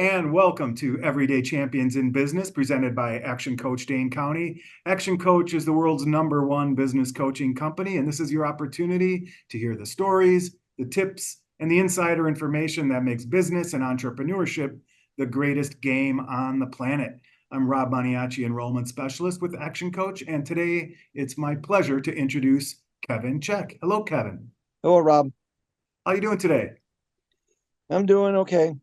and welcome to Everyday Champions in Business, presented by Action Coach Dane County. Action Coach is the world's #1 business coaching company, and this is your opportunity to hear the stories, the tips, and the insider information that makes business and entrepreneurship the greatest game on the planet. I'm Rob Maniaci, Enrollment Specialist with Action Coach, and today it's my pleasure to introduce Kevin Check. Hello, Kevin. Hello, Rob. How are you doing today? I'm doing okay.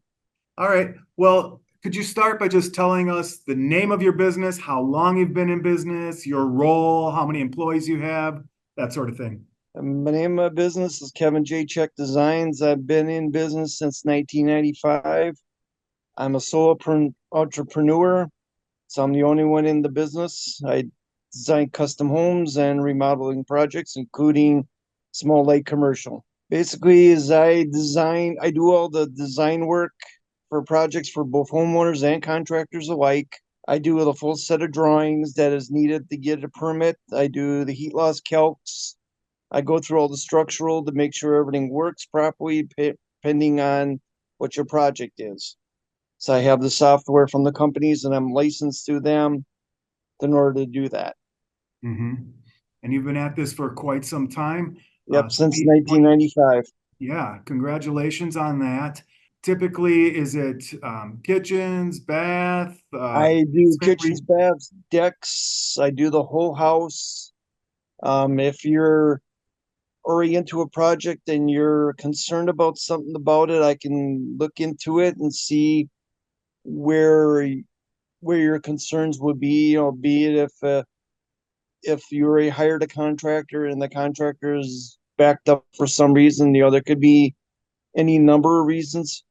All right. Well, could you start by just telling us the name of your business, how long you've been in business, your role, how many employees you have, that sort of thing? My name of my business is Kevin J. Check Designs. I've been in business since 1995. I'm a solo entrepreneur, so I'm the only one in the business. I design custom homes and remodeling projects, including small light commercial. Basically, I do all the design work for projects for both homeowners and contractors alike. I do the full set of drawings that is needed to get a permit. I do the heat loss calcs. I go through all the structural to make sure everything works properly, depending on what your project is. So I have the software from the companies and I'm licensed through them in order to do that. Mm-hmm. And you've been at this for quite some time. Yep, since 1995. Yeah, congratulations on that. Typically, is it kitchens, bath? I do kitchens, baths, decks. I do the whole house. If you're already into a project and you're concerned about something about it, I can look into it and see where your concerns would be. Be it if you already hired a contractor and the contractor is backed up for some reason, there could be any number of reasons.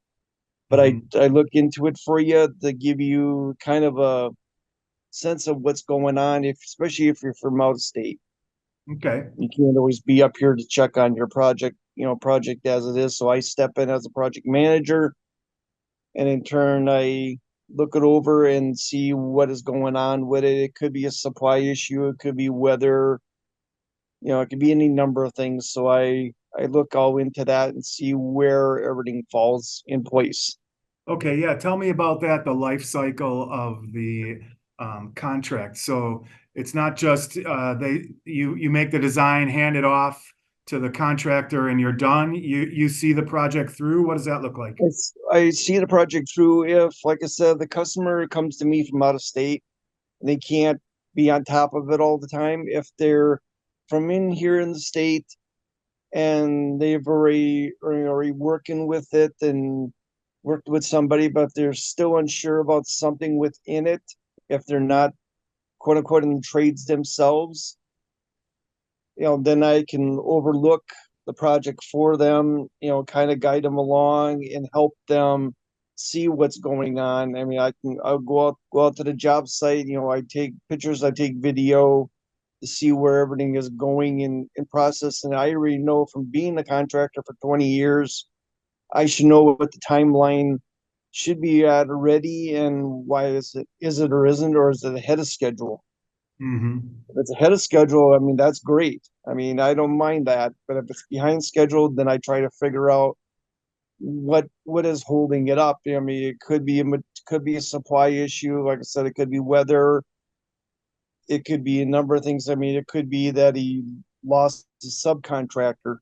But I look into it for you to give you kind of a sense of what's going on, especially if you're from out of state. Okay. You can't always be up here to check on your project as it is. So I step in as a project manager, and in turn, I look it over and see what is going on with it. It could be a supply issue, it could be weather, it could be any number of things. So I look all into that and see where everything falls in place. Okay, yeah. Tell me about that, the life cycle of the contract. So it's not just you make the design, hand it off to the contractor, and you're done. You see the project through. What does that look like? I see the project through if, like I said, the customer comes to me from out of state and they can't be on top of it all the time. If they're from in here in the state and they've already working with it and worked with somebody, but they're still unsure about something within it, if they're not quote unquote in the trades themselves, then I can overlook the project for them, kind of guide them along and help them see what's going on. I mean, I'll go out to the job site, I take pictures, I take video to see where everything is going in process. And I already know from being a contractor for 20 years, I should know what the timeline should be at already and why is it or isn't, or is it ahead of schedule? Mm-hmm. If it's ahead of schedule, I mean, that's great. I mean, I don't mind that. But if it's behind schedule, then I try to figure out what is holding it up. I mean, it could be a supply issue. Like I said, it could be weather. It could be a number of things. I mean, it could be that he lost his subcontractor.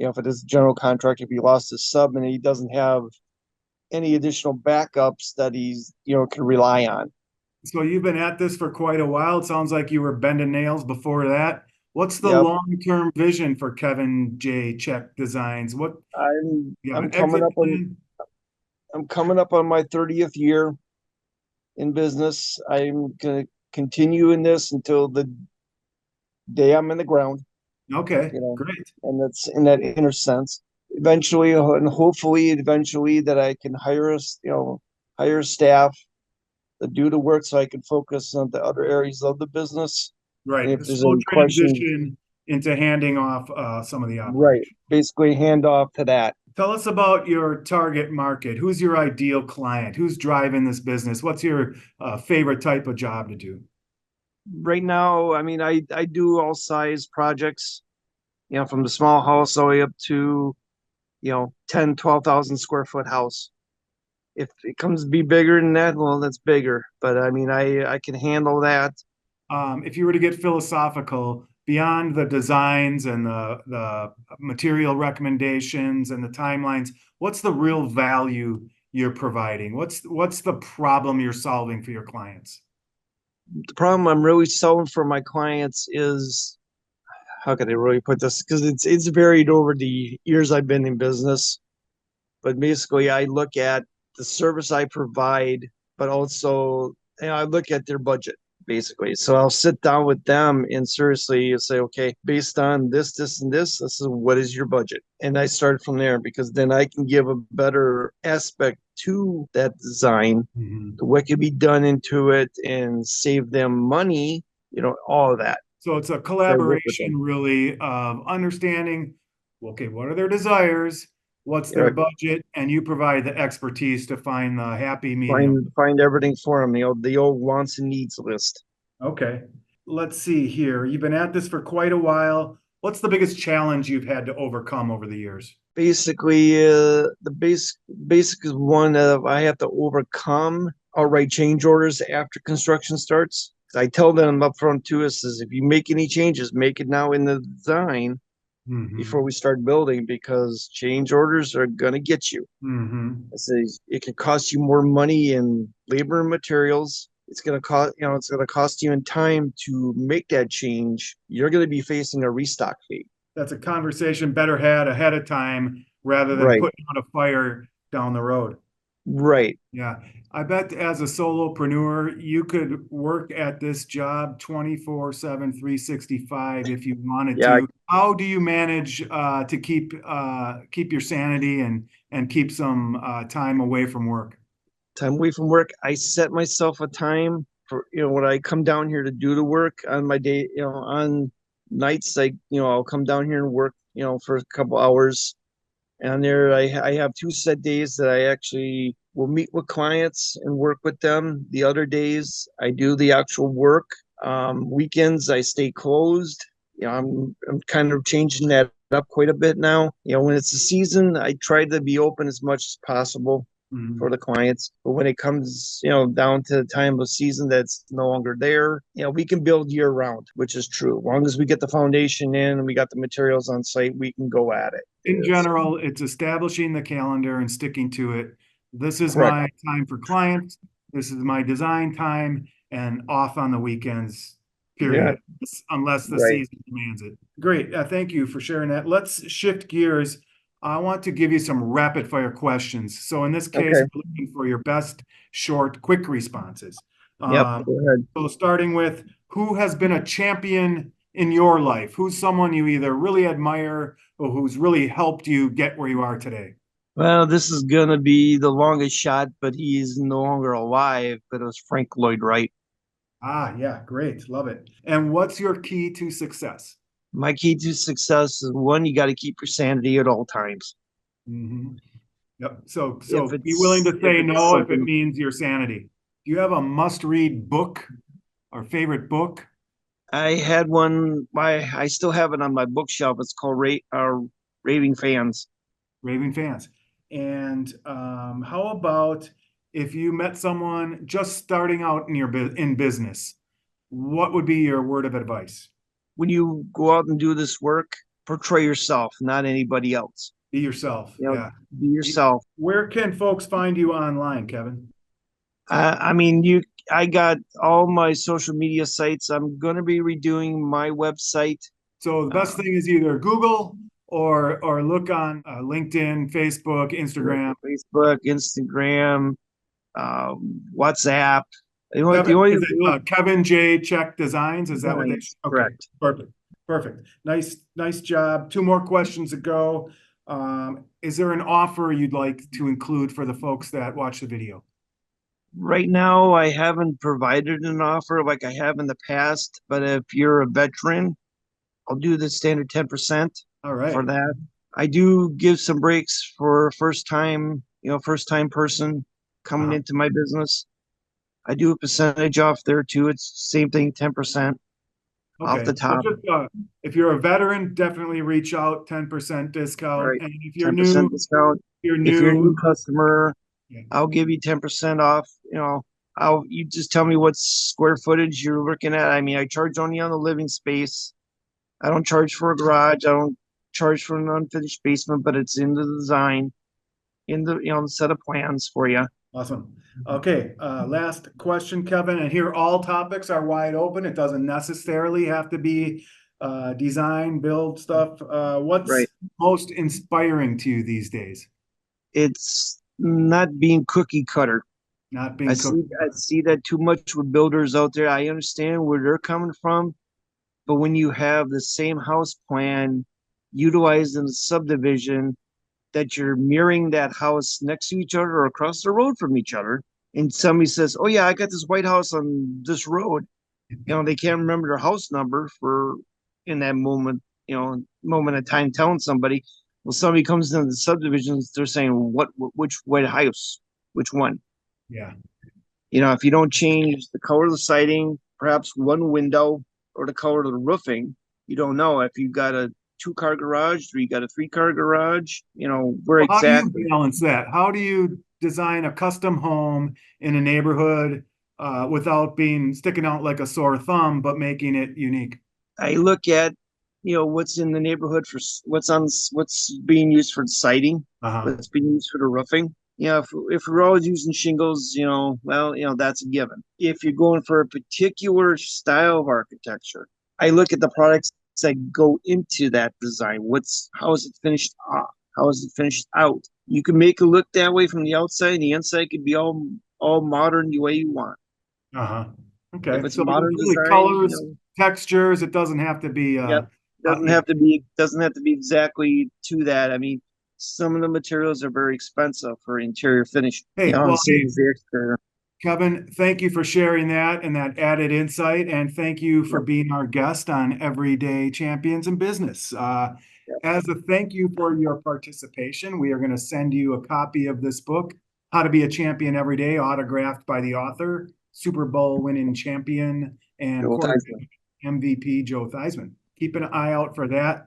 If it is a general contractor, if he lost his sub and he doesn't have any additional backups that he's can rely on. So you've been at this for quite a while. It sounds like you were bending nails before that. What's the Yep. long-term vision for Kevin J. Check Designs? What I'm you have I'm an coming exit up on plan? I'm coming up on my 30th year in business. I'm gonna continue in this until the day I'm in the ground, Okay, you know, great. and that's in that inner sense. Eventually, and hopefully, eventually, that I can hire staff to do the work so I can focus on the other areas of the business. And Right. if A there's slow any questions, transition into handing off some of the right, operation. basically hand off to that. Tell us about your target market. Who's your ideal client? Who's driving this business? What's your favorite type of job to do? Right now, I mean, I do all size projects, from the small house all the way up to 10, 12,000 square foot house. If it comes to be bigger than that, well, that's bigger. But I mean, I can handle that. If you were to get philosophical beyond the designs and the material recommendations and the timelines, what's the real value you're providing? What's the problem you're solving for your clients? The problem I'm really solving for my clients is, how can I really put this? Because it's varied over the years I've been in business. But basically, I look at the service I provide, but also, I look at their budget basically. So I'll sit down with them and seriously say, okay, based on this, and this is what is your budget? And I start from there because then I can give a better aspect to that design, Mhm. what can be done into it and save them money, all of that. So it's a I work with them. collaboration really of understanding, okay, what are their desires? What's their Yeah, budget? And you provide the expertise to find the happy medium. find everything for them, the old wants and needs list. Okay. Let's see here. You've been at this for quite a while. What's the biggest challenge you've had to overcome over the years? Basically, the basic is one that I have to overcome. I'll write change orders after construction starts. I tell them up front too, is if you make any changes, make it now in the design before Mm-hmm. we start building, because change orders are gonna get you. Mm-hmm. I say it can cost you more money in labor and materials. It's gonna cost you in time to make that change. You're gonna be facing a restock fee. That's a conversation better had ahead of time rather than Right, putting out a fire down the road. right. Yeah. I bet as a solopreneur, you could work at this job 24/7, 365 if you wanted Yeah, to. How do you manage to keep your sanity and keep some time away from work? time away from work. I set myself a time for, when I come down here to do the work on my day, on nights, I'll come down here and work, for a couple hours. And there I have two set days that I actually will meet with clients and work with them. The other days I do the actual work. Weekends I stay closed. I'm kind of changing that up quite a bit now. When it's the season, I try to be open as much as possible Mhm. for the clients. But when it comes, down to the time of season that's no longer there, we can build year round, which is true. As long as we get the foundation in and we got the materials on site, we can go at it. In It's general, it's establishing the calendar and sticking to it. This is correct. my time for clients. This is my design time and off on the weekends, Yeah, period, unless the right. season demands it. Great. Thank you for sharing that. Let's shift gears. I want to give you some rapid fire questions. So in this case, Okay. we're looking for your best short, quick responses. Yep. Um, Go ahead. so starting with who has been a champion in your life? Who's someone you either really admire or who's really helped you get where you are today? Well, this is gonna be the longest shot, but he's no longer alive. But it was Frank Lloyd Wright. Ah, yeah, great. Love it. And what's your key to success? My key to success is one, you got to keep your sanity at all times. Hmm. Yep. So, If be willing it's to if say it's no if it something means your sanity. Do you have a must-read book or favorite book? I had one, I still have it on my bookshelf. It's called Raving Fans. Raving fans. And how about if you met someone just starting out in in business, what would be your word of advice? When you go out and do this work, portray yourself, not anybody else. Be yourself. You know, Yeah. be yourself. Where can folks find you online, Kevin? I mean, I got all my social media sites. I'm going to be redoing my website. So the best Uh, thing is either Google or look on LinkedIn, Facebook, Instagram. Facebook, Instagram, WhatsApp. The Kevin, only is it Kevin J. Check Designs? Is that what they? designs, Okay, correct. perfect, perfect. Nice job. Two more questions to go. Is there an offer you'd like to include for the folks that watch the video? Right now, I haven't provided an offer like I have in the past, but if you're a veteran, I'll do the standard 10% All for right. that. I do give some breaks for first time person coming Uh-huh. into my business. I do a percentage off there too. It's same thing, 10% off Okay. the Well, top. just if you're a veteran, definitely reach out, 10% discount. Right. And if you're new, 10% discount. you're If you're a new, new customer, Yeah. I'll give you 10% off. You just tell me what square footage you're looking at. I mean, I charge only on the living space. I don't charge for a garage. I don't charge for an unfinished basement, but it's in the design, in the set of plans for you. Awesome. Okay, last question, Kevin, and here all topics are wide open. It doesn't necessarily have to be design, build stuff. What's Right. most inspiring to you these days? It's not being cookie cutter. Not I being see cooked. I see that too much with builders out there. I understand where they're coming from, but when you have the same house plan utilized in the subdivision, that you're mirroring that house next to each other or across the road from each other, and somebody says, "Oh yeah, I got this white house on this road," they can't remember their house number for in that moment, moment of time telling somebody. Well, somebody comes into the subdivisions, they're saying, which white house, which one? Yeah. If you don't change the color of the siding, perhaps one window or the color of the roofing, you don't know if you've got a 2-car garage or you got a 3-car garage, where Well, how do you exactly. balance that? How do you design a custom home in a neighborhood without being sticking out like a sore thumb, but making it unique? I look at, what's in the neighborhood for what's being used for the siding, Uh-huh. what's being used for the roofing. If we're always using shingles, well, that's a given. If you're going for a particular style of architecture, I look at the products that go into that design. How is it finished off? How is it finished out? You can make it look that way from the outside, and the inside could be all modern the way you want. Uh-huh. If Okay. it's So modern really design, colors, textures, it doesn't have to be yep. Doesn't have to be exactly to that. I mean, some of the materials are very expensive for interior finish. hey, The well, same hey, as the exterior. Kevin, thank you for sharing that and that added insight. And thank you for Yep, being our guest on Everyday Champions in Business. yep. As a thank you for your participation, we are going to send you a copy of this book, How to Be a Champion Every Day, autographed by the author, Super Bowl winning champion, and Joel quarterback Theismann. MVP Joe Theismann. Keep an eye out for that.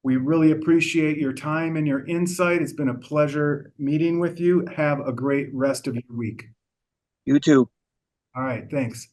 We really appreciate your time and your insight. It's been a pleasure meeting with you. Have a great rest of your week. You too. All right, thanks.